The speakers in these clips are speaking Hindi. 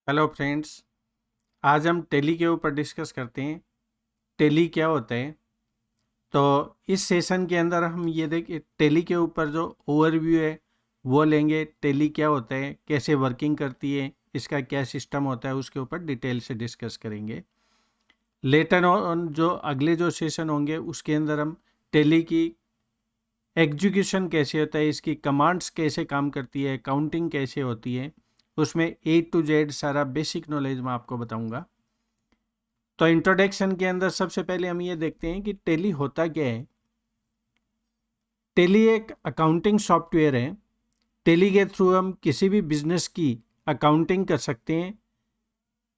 Hello friends. आज हम टैली के ऊपर डिस्कस करते हैं। टैली क्या होता है। तो इस सेशन के अंदर हम ये देखिए टैली के ऊपर जो ओवरव्यू है वो लेंगे। टैली क्या होता है, कैसे वर्किंग करती है, इसका क्या सिस्टम होता है, उसके ऊपर डिटेल से डिस्कस करेंगे। लेटर ऑन जो अगले जो सेशन होंगे उसके अंदर हम टैली की एग्जीक्यूशन कैसे होता है, इसकी कमांड्स कैसे काम करती है, काउंटिंग कैसे होती है, उसमें A to Z सारा बेसिक नॉलेज मैं आपको बताऊंगा। तो इंट्रोडक्शन के अंदर सबसे पहले हम ये देखते हैं कि टैली होता क्या है। टैली एक अकाउंटिंग सॉफ्टवेयर है। टैली के थ्रू हम किसी भी बिजनेस की अकाउंटिंग कर सकते हैं।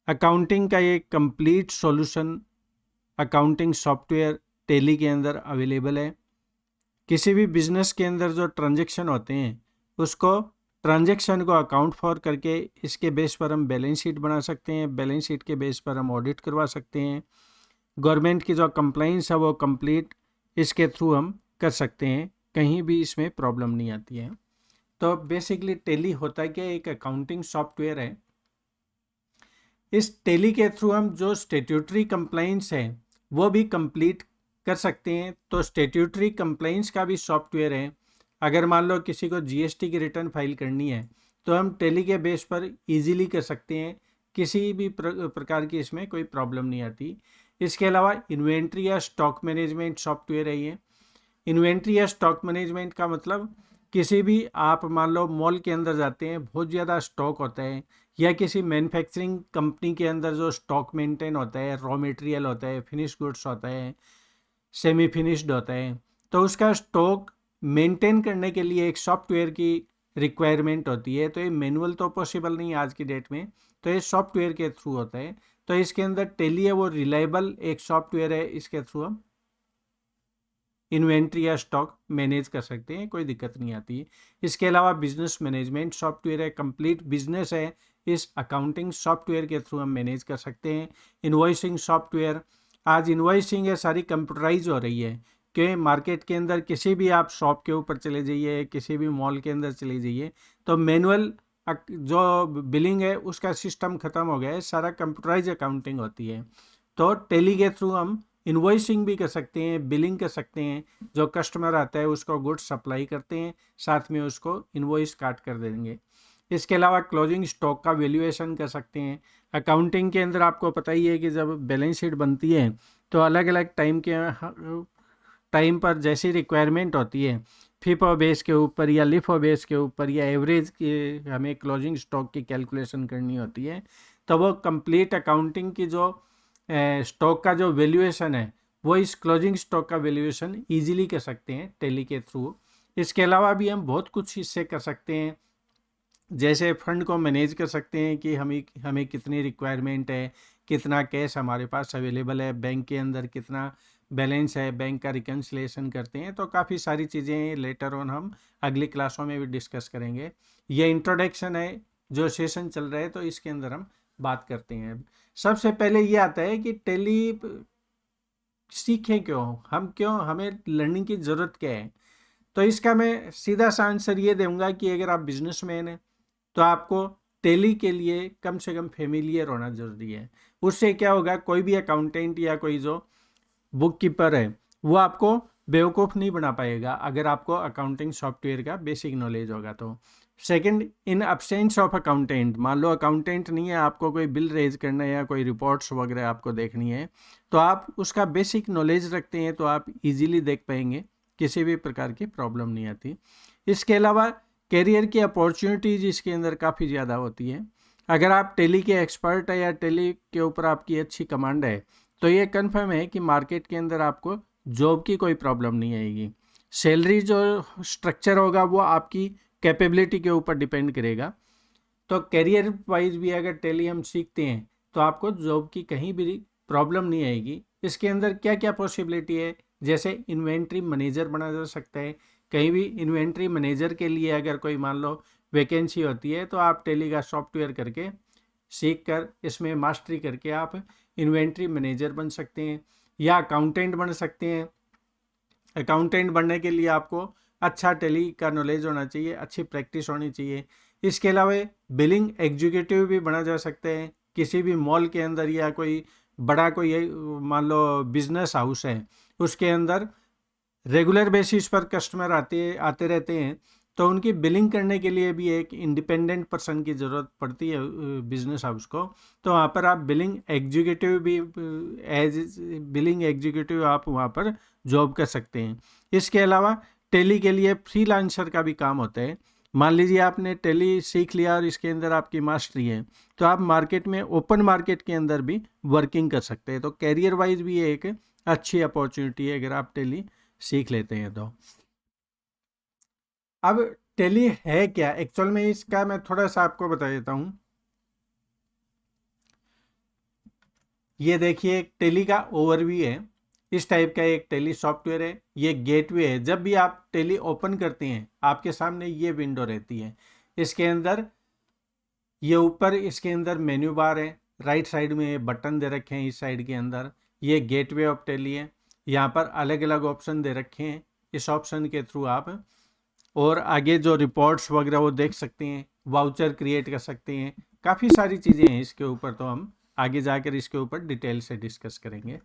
अकाउंटिंग का एक complete solution accounting software tally के अंदर अवेलेबल है। किसी भी बिजनेस के अंदर जो ट्रांजैक्शन होते हैं उसको ट्रांजैक्शन को अकाउंट फॉर करके इसके बेस पर हम बैलेंस शीट बना सकते हैं। बैलेंस शीट के बेस पर हम ऑडिट करवा सकते हैं। गवर्नमेंट की जो कंप्लाइंस है वो कंप्लीट इसके थ्रू हम कर सकते हैं, कहीं भी इसमें प्रॉब्लम नहीं आती है। तो बेसिकली टैली होता है कि एक अकाउंटिंग सॉफ्टवेयर है। इस टैली के थ्रू हम जो स्टेट्यूटरी कंप्लाइंस है वो भी कंप्लीट कर सकते हैं। तो स्टेट्यूटरी कंप्लाइंस का भी सॉफ्टवेयर है। अगर मान लो किसी को जीएसटी की रिटर्न फाइल करनी है तो हम टैली के बेस पर इजीली कर सकते हैं। किसी भी प्रकार की इसमें कोई प्रॉब्लम नहीं आती। इसके अलावा इन्वेंट्री या स्टॉक मैनेजमेंट सॉफ्टवेयर है ये। इन्वेंट्री या स्टॉक मैनेजमेंट का मतलब किसी भी आप मान लो मॉल के अंदर जाते हैं, बहुत ज़्यादा स्टॉक होता है, या किसी मैन्युफैक्चरिंग कंपनी के अंदर जो स्टॉक मेंटेन होता है, रॉ मटेरियल होता है, फिनिश गुड्स होता है, सेमी फिनिश्ड होता है, तो उसका स्टॉक मेंटेन करने के लिए एक सॉफ्टवेयर की रिक्वायरमेंट होती है। तो ये मैनुअल तो पॉसिबल नहीं है आज की डेट में, तो ये सॉफ्टवेयर के थ्रू होता है। तो इसके अंदर टैली है वो रिलायबल एक सॉफ्टवेयर है, इसके थ्रू हम इन्वेंट्री या स्टॉक मैनेज कर सकते हैं, कोई दिक्कत नहीं आती है। इसके अलावा बिजनेस मैनेजमेंट सॉफ्टवेयर है, कंप्लीट बिजनेस है, इस अकाउंटिंग सॉफ्टवेयर के थ्रू हम मैनेज कर सकते हैं। इन्वॉइसिंग सॉफ्टवेयर, आज इन्वॉइसिंग है सारी कंप्यूटराइज हो रही है कि मार्केट के अंदर किसी भी आप शॉप के ऊपर चले जाइए, किसी भी मॉल के अंदर चले जाइए, तो मैनुअल जो बिलिंग है उसका सिस्टम खत्म हो गया है, सारा कंप्यूटराइज अकाउंटिंग होती है। तो टैली के थ्रू हम इन्वॉइसिंग भी कर सकते हैं, बिलिंग कर सकते हैं। जो कस्टमर आता है उसको गुड्स सप्लाई करते हैं, साथ में उसको इन्वॉइस काट कर देंगे। इसके अलावा क्लोजिंग स्टॉक का वैल्यूएशन कर सकते हैं। अकाउंटिंग के अंदर आपको पता ही है कि जब बैलेंस शीट बनती है तो अलग अलग टाइम पर जैसी रिक्वायरमेंट होती है, फीफो बेस के ऊपर या लिफो बेस के ऊपर या एवरेज की हमें क्लोजिंग स्टॉक की कैलकुलेशन करनी होती है। तो वो कंप्लीट अकाउंटिंग की जो स्टॉक का जो वैल्यूएशन है वो इस क्लोजिंग स्टॉक का वैल्यूएशन इजीली कर सकते हैं टैली के थ्रू। इसके अलावा भी हम बहुत कुछ इससे कर सकते हैं, जैसे फंड को मैनेज कर सकते हैं कि हमें हमें कितनी रिक्वायरमेंट है, कितना कैश हमारे पास अवेलेबल है, बैंक के अंदर कितना बैलेंस है, बैंक का रिकन्सिलेशन करते हैं। तो काफ़ी सारी चीज़ें लेटर ऑन हम अगली क्लासों में भी डिस्कस करेंगे। ये इंट्रोडक्शन है, जो सेशन चल रहा है तो इसके अंदर हम बात करते हैं। सबसे पहले ये आता है कि टैली सीखें क्यों, हम क्यों, हमें लर्निंग की ज़रूरत क्या है। तो इसका मैं सीधा सा आंसर ये दूंगा कि अगर आप बिजनेसमैन हैं तो आपको टैली के लिए कम से कम फेमिलियर होना जरूरी है। उससे क्या होगा, कोई भी अकाउंटेंट या कोई जो बुक कीपर है वो आपको बेवकूफ़ नहीं बना पाएगा अगर आपको अकाउंटिंग सॉफ्टवेयर का बेसिक नॉलेज होगा तो। Second, in absence of accountant, मान लो अकाउंटेंट नहीं है, आपको कोई बिल रेज करना है या कोई रिपोर्ट्स वगैरह आपको देखनी है, तो आप उसका बेसिक नॉलेज रखते हैं तो आप इजीली देख पाएंगे, किसी भी प्रकार की प्रॉब्लम नहीं आती। इसके अलावा कैरियर की अपॉर्चुनिटीज़ इसके अंदर काफ़ी ज़्यादा होती है। अगर आप टैली के एक्सपर्ट है या टैली के ऊपर आपकी अच्छी कमांड है तो ये कन्फर्म है कि मार्केट के अंदर आपको जॉब की कोई प्रॉब्लम नहीं आएगी। सैलरी जो स्ट्रक्चर होगा वो आपकी कैपेबिलिटी के ऊपर डिपेंड करेगा। तो करियर वाइज भी अगर टैली हम सीखते हैं तो आपको जॉब की कहीं भी प्रॉब्लम नहीं आएगी। इसके अंदर क्या क्या पॉसिबिलिटी है, जैसे इन्वेंट्री मैनेजर बना जा सकता है। कहीं भी इन्वेंट्री मैनेजर के लिए अगर कोई मान लो वैकेंसी होती है तो आप टैली का सॉफ्टवेयर करके सीख कर इसमें मास्टरी करके आप इन्वेंट्री मैनेजर बन सकते हैं या अकाउंटेंट बन सकते हैं। अकाउंटेंट बनने के लिए आपको अच्छा टेली का नॉलेज होना चाहिए, अच्छी प्रैक्टिस होनी चाहिए। इसके अलावा बिलिंग एग्जीक्यूटिव भी बना जा सकते हैं। किसी भी मॉल के अंदर या कोई बड़ा कोई मान लो बिजनेस हाउस है, उसके अंदर रेगुलर बेसिस पर कस्टमर आते रहते हैं, तो उनकी बिलिंग करने के लिए भी एक इंडिपेंडेंट पर्सन की ज़रूरत पड़ती है बिजनेस हाउस को। तो वहाँ पर आप बिलिंग एग्जीक्यूटिव भी एज बिलिंग एग्जीक्यूटिव आप वहाँ पर जॉब कर सकते हैं। इसके अलावा टेली के लिए फ्रीलांसर का भी काम होता है। मान लीजिए आपने टेली सीख लिया और इसके अंदर आपकी मास्टरी है, तो आप मार्केट में ओपन मार्केट के अंदर भी वर्किंग कर सकते हैं। तो कैरियर वाइज भी ये एक अच्छी अपॉर्चुनिटी है अगर आप टेली सीख लेते हैं तो। अब टेली है क्या एक्चुअल में, इसका मैं थोड़ा सा आपको बता देता हूँ। ये देखिए टेली का ओवरव्यू है। इस टाइप का एक टेली सॉफ्टवेयर है, ये गेटवे है। जब भी आप टेली ओपन करते हैं आपके सामने ये विंडो रहती है। इसके अंदर ये ऊपर इसके अंदर मेन्यू बार है, राइट साइड में बटन दे रखे हैं, इस साइड के अंदर ये गेटवे ऑफ टेली है। यहाँ पर अलग अलग ऑप्शन दे रखे हैं, इस ऑप्शन के थ्रू आप और आगे जो रिपोर्ट्स वगैरह वो देख सकते हैं, वाउचर क्रिएट कर सकते हैं, काफ़ी सारी चीज़ें हैं इसके ऊपर। तो हम आगे जाकर इसके ऊपर डिटेल से डिस्कस करेंगे।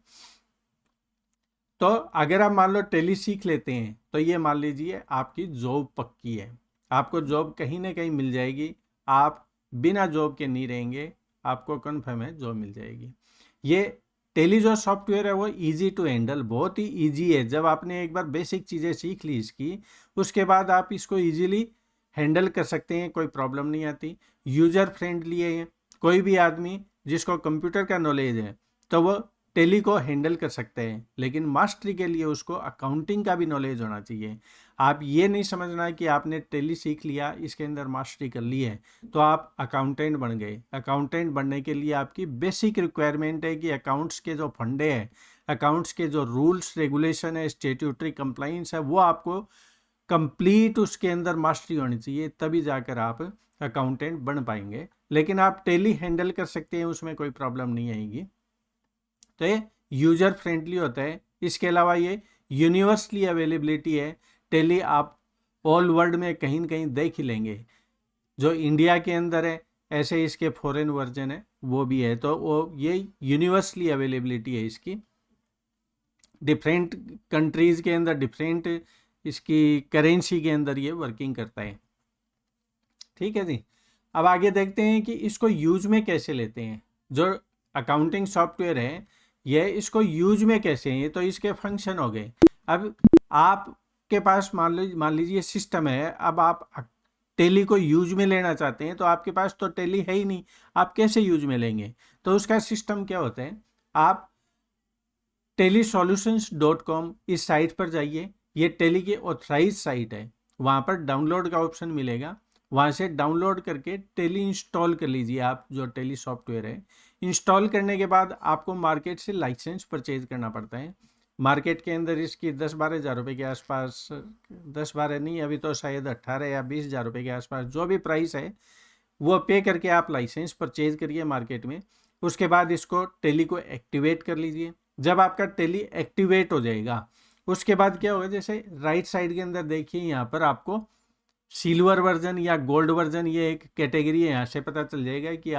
तो अगर आप मान लो टेली सीख लेते हैं तो ये मान लीजिए आपकी जॉब पक्की है, आपको जॉब कहीं ना कहीं मिल जाएगी, आप बिना जॉब के नहीं रहेंगे, आपको कन्फर्म है जॉब मिल जाएगी। ये टेली जो सॉफ्टवेयर है वो इजी टू हैंडल, बहुत ही इजी है। जब आपने एक बार बेसिक चीज़ें सीख ली इसकी, उसके बाद आप इसको इजीली हैंडल कर सकते हैं, कोई प्रॉब्लम नहीं आती। यूजर फ्रेंडली है, कोई भी आदमी जिसको कंप्यूटर का नॉलेज है तो वो टेली को हैंडल कर सकते हैं। लेकिन मास्टरी के लिए उसको अकाउंटिंग का भी नॉलेज होना चाहिए। आप ये नहीं समझना है कि आपने टेली सीख लिया, इसके अंदर मास्टरी कर ली है तो आप अकाउंटेंट बन गए। अकाउंटेंट बनने के लिए आपकी बेसिक रिक्वायरमेंट है कि अकाउंट्स के जो फंडे हैं, अकाउंट्स के जो रूल्स रेगुलेशन है, स्टेट्यूटरी कंप्लाइंस है, वो आपको कंप्लीट उसके अंदर मास्टरी होनी चाहिए, तभी जाकर आप अकाउंटेंट बन पाएंगे। लेकिन आप टेली हैंडल कर सकते हैं, उसमें कोई प्रॉब्लम नहीं आएगी। तो ये यूजर फ्रेंडली होता है। इसके अलावा ये यूनिवर्सली अवेलेबिलिटी है। टेली आप ऑल वर्ल्ड में कहीं न कहीं देख ही लेंगे। जो इंडिया के अंदर है ऐसे इसके फॉरेन वर्जन है वो भी है। तो वो ये यूनिवर्सली अवेलेबिलिटी है इसकी। डिफरेंट कंट्रीज़ के अंदर डिफरेंट इसकी करेंसी के अंदर ये वर्किंग करता है। ठीक है जी। अब आगे देखते हैं कि इसको यूज में कैसे लेते हैं। जो अकाउंटिंग सॉफ्टवेयर है ये इसको यूज में कैसे हैं, तो इसके फंक्शन हो गए। अब आपके पास मान लीजिए सिस्टम है, अब आप टेली को यूज में लेना चाहते हैं तो आपके पास तो टेली है ही नहीं, आप कैसे यूज में लेंगे। तो उसका सिस्टम क्या होता है, आप telisolutions.com इस साइट पर जाइए। ये टेली की ऑथराइज साइट है, वहाँ पर डाउनलोड का ऑप्शन मिलेगा, वहाँ से डाउनलोड करके टेली इंस्टॉल कर लीजिए। आप जो टेली सॉफ्टवेयर है इंस्टॉल करने के बाद आपको मार्केट से लाइसेंस परचेज करना पड़ता है। मार्केट के अंदर इसकी 10-12 हज़ार रुपये के आसपास, 10-12 नहीं, अभी तो शायद 18 या 20 हज़ार रुपये के आसपास जो भी प्राइस है वो पे करके आप लाइसेंस परचेज करिए मार्केट में। उसके बाद इसको टेली को एक्टिवेट कर लीजिए। जब आपका टेली एक्टिवेट हो जाएगा उसके बाद क्या होगा, जैसे राइट साइड के अंदर देखिए यहाँ पर आपको सिल्वर वर्जन या गोल्ड वर्जन ये एक कैटेगरी है, यहाँ से पता चल जाएगा कि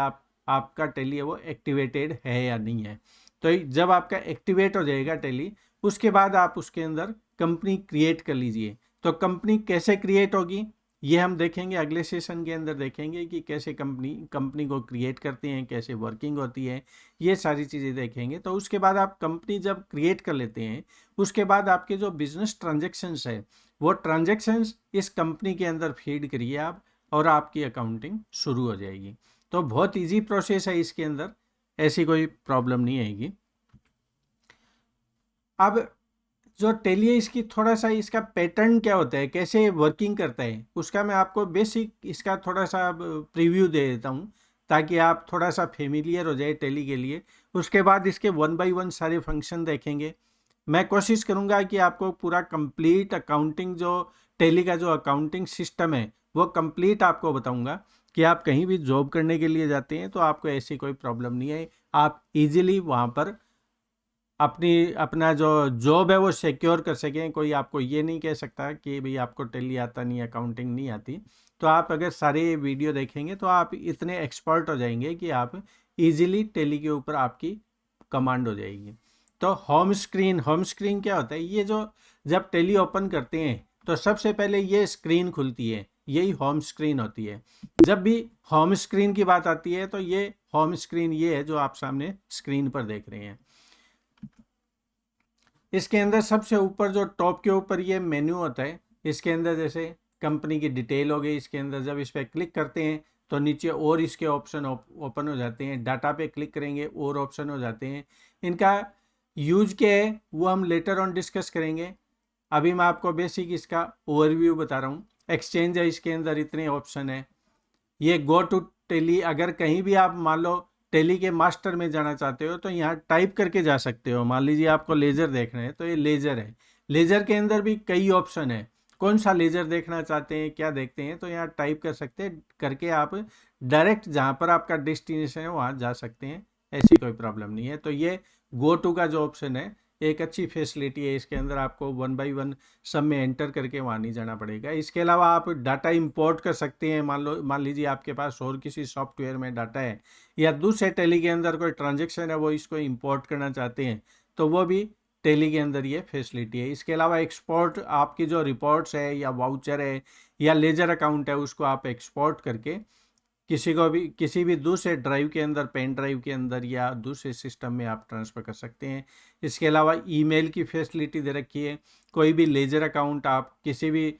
आपका टेली है वो एक्टिवेटेड है या नहीं है। तो जब आपका एक्टिवेट हो जाएगा टेली, उसके बाद आप उसके अंदर कंपनी क्रिएट कर लीजिए। तो कंपनी कैसे क्रिएट होगी ये हम देखेंगे अगले सेशन के अंदर, देखेंगे कि कैसे कंपनी को क्रिएट करते हैं, कैसे वर्किंग होती है, ये सारी चीज़ें देखेंगे। तो उसके बाद आप कंपनी जब क्रिएट कर लेते हैं उसके बाद आपके जो बिजनेस ट्रांजेक्शन्स है वो ट्रांजेक्शन्स इस कंपनी के अंदर फीड करिए आप, और आपकी अकाउंटिंग शुरू हो जाएगी। तो बहुत ईजी प्रोसेस है, इसके अंदर ऐसी कोई प्रॉब्लम नहीं आएगी। अब जो टेली है इसकी थोड़ा सा इसका पैटर्न क्या होता है, कैसे वर्किंग करता है, उसका मैं आपको बेसिक इसका थोड़ा सा प्रीव्यू दे देता हूँ ताकि आप थोड़ा सा फेमिलियर हो जाए टेली के लिए। उसके बाद इसके 1 बाय 1 सारे फंक्शन देखेंगे। मैं कोशिश करूँगा कि आपको पूरा कंप्लीट अकाउंटिंग जो टेली का जो अकाउंटिंग सिस्टम है वो कंप्लीट आपको बताऊँगा कि आप कहीं भी जॉब करने के लिए जाते हैं तो आपको ऐसी कोई प्रॉब्लम नहीं है, आप ईजिली वहाँ पर अपना जो जॉब है वो सिक्योर कर सकें। कोई आपको ये नहीं कह सकता कि भाई आपको टैली आता नहीं, अकाउंटिंग नहीं आती। तो आप अगर सारे वीडियो देखेंगे तो आप इतने एक्सपर्ट हो जाएंगे कि आप इजीली टैली के ऊपर आपकी कमांड हो जाएगी। तो होम स्क्रीन क्या होता है? ये जो जब टैली ओपन करते हैं तो सबसे पहले ये स्क्रीन खुलती है, यही होम स्क्रीन होती है। जब भी होम स्क्रीन की बात आती है तो ये होम स्क्रीन ये है जो आप सामने स्क्रीन पर देख रहे हैं। इसके अंदर सबसे ऊपर जो टॉप के ऊपर ये मेन्यू होता है, इसके अंदर जैसे कंपनी की डिटेल हो गई, इसके अंदर जब इस पर क्लिक करते हैं तो नीचे और इसके ऑप्शन ओपन हो जाते हैं। डाटा पे क्लिक करेंगे और ऑप्शन हो जाते हैं। इनका यूज क्या है वो हम लेटर ऑन डिस्कस करेंगे। अभी मैं आपको बेसिक इसका ओवरव्यू बता रहा हूँ। एक्सचेंज है, इसके अंदर इतने ऑप्शन है। ये गो टू टेली, अगर कहीं भी आप मान लो टेली के मास्टर में जाना चाहते हो तो यहाँ टाइप करके जा सकते हो। मान लीजिए आपको लेज़र देखना है तो ये लेज़र है। लेज़र के अंदर भी कई ऑप्शन है, कौन सा लेज़र देखना चाहते हैं, क्या देखते हैं, तो यहाँ टाइप कर सकते हैं। करके आप डायरेक्ट जहाँ पर आपका डेस्टिनेशन है वहाँ जा सकते हैं, ऐसी कोई प्रॉब्लम नहीं है। तो ये गो टू का जो ऑप्शन है एक अच्छी फैसिलिटी है। इसके अंदर आपको 1 बाई 1 सब में एंटर करके वहाँ नहीं जाना पड़ेगा। इसके अलावा आप डाटा इंपोर्ट कर सकते हैं। मान लीजिए आपके पास और किसी सॉफ्टवेयर में डाटा है या दूसरे टेली के अंदर कोई ट्रांजेक्शन है वो इसको इंपोर्ट करना चाहते हैं तो वो भी टेली के अंदर ये फैसिलिटी है। इसके अलावा एक्सपोर्ट, आपकी जो रिपोर्ट्स है या वाउचर है या लेजर अकाउंट है उसको आप एक्सपोर्ट करके किसी भी दूसरे ड्राइव के अंदर, पेन ड्राइव के अंदर या दूसरे सिस्टम में आप ट्रांसफ़र कर सकते हैं। इसके अलावा ईमेल की फैसिलिटी दे रखी है। कोई भी लेजर अकाउंट आप किसी भी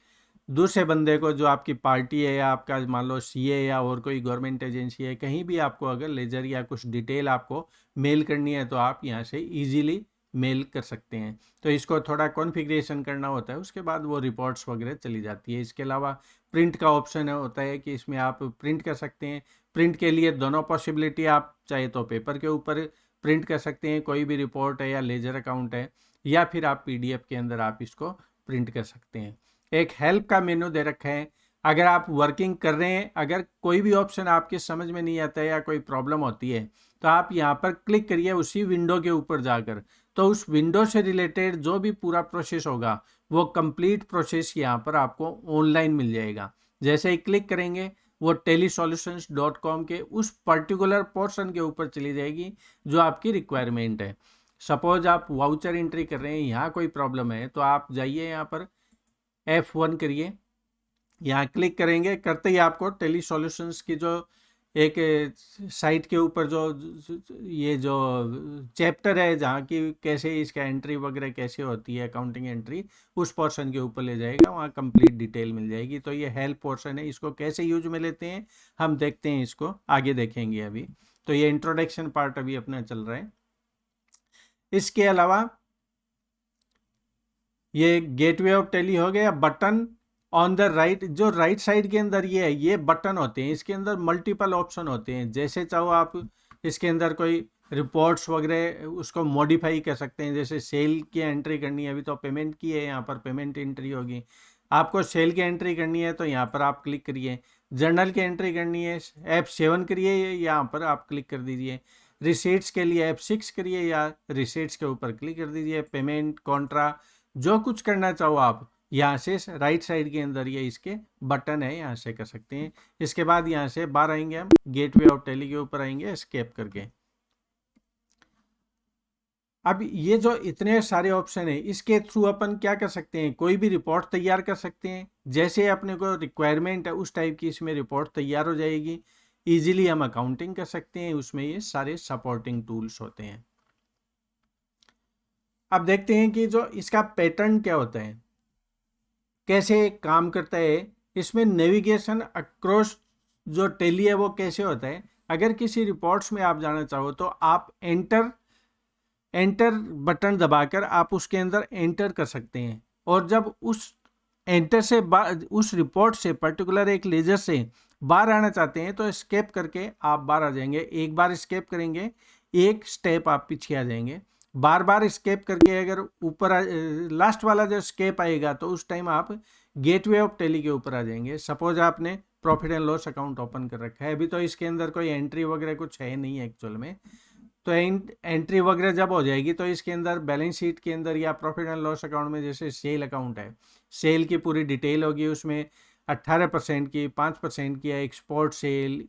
दूसरे बंदे को, जो आपकी पार्टी है या आपका मान लो सीए या और कोई गवर्नमेंट एजेंसी है, कहीं भी आपको अगर लेजर या कुछ डिटेल आपको मेल करनी है तो आप यहाँ से ईजिली मेल कर सकते हैं। तो इसको थोड़ा कॉन्फ़िगरेशन करना होता है, उसके बाद वो रिपोर्ट्स वगैरह चली जाती है। इसके अलावा प्रिंट का ऑप्शन होता है कि इसमें आप प्रिंट कर सकते हैं। प्रिंट के लिए दोनों पॉसिबिलिटी, आप चाहे तो पेपर के ऊपर प्रिंट कर सकते हैं कोई भी रिपोर्ट है या लेजर अकाउंट है, या फिर आप पीडीएफ के अंदर आप इसको प्रिंट कर सकते हैं। एक हेल्प का मेनू दे रखा है। अगर आप वर्किंग कर रहे हैं, अगर कोई भी ऑप्शन आपके समझ में नहीं आता है या कोई प्रॉब्लम होती है तो आप यहाँ पर क्लिक करिए उसी विंडो के ऊपर जाकर, तो उस विंडो से रिलेटेड जो भी पूरा प्रोसेस होगा वो कंप्लीट प्रोसेस यहाँ पर आपको ऑनलाइन मिल जाएगा। जैसे ही क्लिक करेंगे वो telesolutions.com के उस पर्टिकुलर पोर्शन के ऊपर चली जाएगी जो आपकी रिक्वायरमेंट है। सपोज आप वाउचर एंट्री कर रहे हैं, यहाँ कोई प्रॉब्लम है तो आप जाइए यहाँ पर F1 करिए, यहाँ क्लिक करेंगे, करते ही आपको टेली सॉल्यूशंस की जो एक साइट के ऊपर ये जो चैप्टर है जहाँ की कैसे इसका एंट्री वगैरह कैसे होती है, अकाउंटिंग एंट्री, उस पोर्शन के ऊपर ले जाएगा, वहाँ कंप्लीट डिटेल मिल जाएगी। तो ये हेल्प पोर्शन है, इसको कैसे यूज में लेते हैं हम देखते हैं, इसको आगे देखेंगे अभी। तो ये इंट्रोडक्शन पार्ट अभी अपना चल रहा है। इसके अलावा ये गेटवे ऑफ टेली हो गया। बटन ऑन द राइट, जो राइट साइड के अंदर ये है, ये बटन होते हैं, इसके अंदर मल्टीपल ऑप्शन होते हैं। जैसे चाहो आप इसके अंदर कोई रिपोर्ट्स वगैरह उसको मॉडिफाई कर सकते हैं। जैसे सेल की एंट्री करनी है, अभी तो पेमेंट की है, यहाँ पर पेमेंट एंट्री होगी। आपको सेल की एंट्री करनी है तो यहाँ पर आप क्लिक करिए। जर्नल की एंट्री करनी है F7 करिए, यहाँ पर आप क्लिक कर दीजिए। रिसीट्स के लिए F6 करिए या रिसीट्स के ऊपर क्लिक कर दीजिए। पेमेंट, कॉन्ट्रा, जो कुछ करना चाहो आप यहाँ से राइट साइड के अंदर ये इसके बटन है, यहाँ से कर सकते हैं। इसके बाद यहाँ से बाहर आएंगे हम, गेटवे ऑफ टेली के ऊपर आएंगे एस्केप करके। अब ये जो इतने सारे ऑप्शन है, इसके थ्रू अपन क्या कर सकते हैं, कोई भी रिपोर्ट तैयार कर सकते हैं। जैसे अपने को रिक्वायरमेंट है उस टाइप की इसमें रिपोर्ट तैयार हो जाएगी। ईजिली हम अकाउंटिंग कर सकते हैं, उसमें ये सारे सपोर्टिंग टूल्स होते हैं। अब देखते हैं कि जो इसका पैटर्न क्या होता है, कैसे काम करता है। इसमें नेविगेशन अक्रॉस जो टेली है वो कैसे होता है। अगर किसी रिपोर्ट्स में आप जाना चाहो तो आप एंटर बटन दबाकर आप उसके अंदर एंटर कर सकते हैं, और जब उस एंटर से उस रिपोर्ट से पर्टिकुलर एक लेजर से बाहर आना चाहते हैं तो एस्केप करके आप बाहर आ जाएंगे। एक बार एस्केप करेंगे, एक स्टेप आप पीछे आ जाएंगे। बार बार एस्केप करके अगर ऊपर लास्ट वाला जो एस्केप आएगा तो उस टाइम आप गेटवे ऑफ टेली के ऊपर आ जाएंगे। सपोज आपने profit and loss account open कर रखा है, अभी तो इसके अंदर कोई एंट्री वगैरह कुछ है नहीं एक्चुअल में, तो एंट्री वगैरह जब हो जाएगी तो इसके अंदर बैलेंस शीट के अंदर या प्रॉफिट एंड लॉस अकाउंट में जैसे सेल अकाउंट है, सेल की पूरी डिटेल होगी, उसमें 18% की, 5% की, export sale,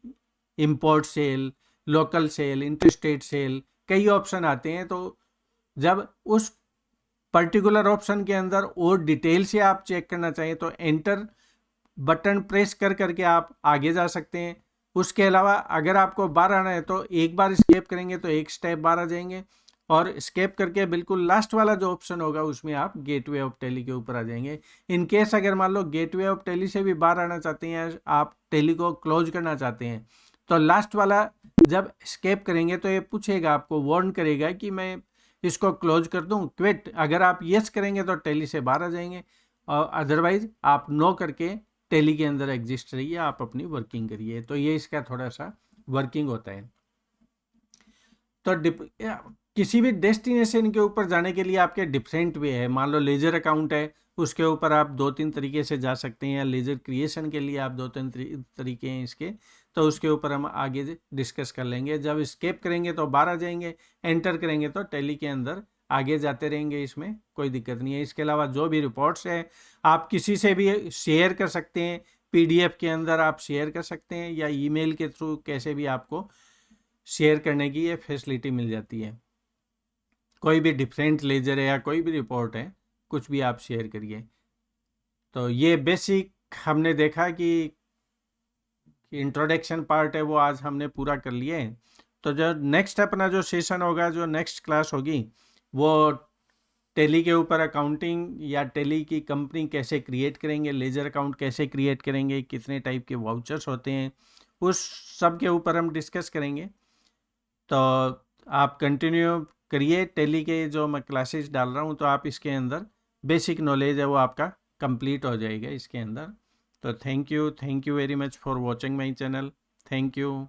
import sale, local sale, interstate sale, कई ऑप्शन आते हैं। तो जब उस पर्टिकुलर ऑप्शन के अंदर और डिटेल से आप चेक करना चाहिए तो एंटर बटन प्रेस कर करके आप आगे जा सकते हैं। उसके अलावा अगर आपको बाहर आना है तो एक बार स्केप करेंगे तो एक स्टेप बाहर आ जाएंगे, और स्केप करके बिल्कुल लास्ट वाला जो ऑप्शन होगा उसमें आप गेटवे ऑफ टेली के ऊपर आ जाएंगे। इन केस अगर मान लो गेटवे ऑफ टेली से भी बाहर आना चाहते हैं, आप टेली को क्लोज करना चाहते हैं, तो लास्ट वाला जब स्केप करेंगे तो ये पूछेगा, आपको वार्न करेगा कि मैं इसको क्लोज कर दूं, क्विट। अगर आप यस करेंगे तो टेली से बाहर आ जाएंगे, और अदरवाइज आप नो करके टेली के अंदर एग्जिस्ट रहिए, आप अपनी वर्किंग करिए। तो ये इसका थोड़ा सा वर्किंग होता है। तो किसी भी डेस्टिनेशन के ऊपर जाने के लिए आपके डिफरेंट वे है। मान लो लेजर अकाउंट है, उसके ऊपर आप 2-3 तरीके से जा सकते हैं, या लेजर क्रिएशन के लिए आप 2-3 तरीके हैं इसके, तो उसके ऊपर हम आगे डिस्कस कर लेंगे। जब स्केप करेंगे तो बाहर आ जाएंगे, एंटर करेंगे तो टेली के अंदर आगे जाते रहेंगे, इसमें कोई दिक्कत नहीं है। इसके अलावा जो भी रिपोर्ट्स है आप किसी से भी शेयर कर सकते हैं, PDF के अंदर आप शेयर कर सकते हैं, या ईमेल के थ्रू कैसे भी आपको शेयर करने की ये फैसिलिटी मिल जाती है। कोई भी डिफरेंट लेजर है या कोई भी रिपोर्ट है, कुछ भी आप शेयर करिए। तो ये बेसिक हमने देखा कि इंट्रोडक्शन पार्ट है वो आज हमने पूरा कर लिए है। तो जो नेक्स्ट अपना जो सेशन होगा, जो नेक्स्ट क्लास होगी, वो टेली के ऊपर अकाउंटिंग या टेली की कंपनी कैसे क्रिएट करेंगे, लेजर अकाउंट कैसे क्रिएट करेंगे, कितने टाइप के वाउचर्स होते हैं, उस सब के ऊपर हम डिस्कस करेंगे। तो आप कंटिन्यू करिए, टेली के जो मैं क्लासेस डाल रहा हूँ, तो आप इसके अंदर बेसिक नॉलेज है वो आपका कंप्लीट हो जाएगा इसके अंदर। तो thank you very much for watching my channel. Thank you.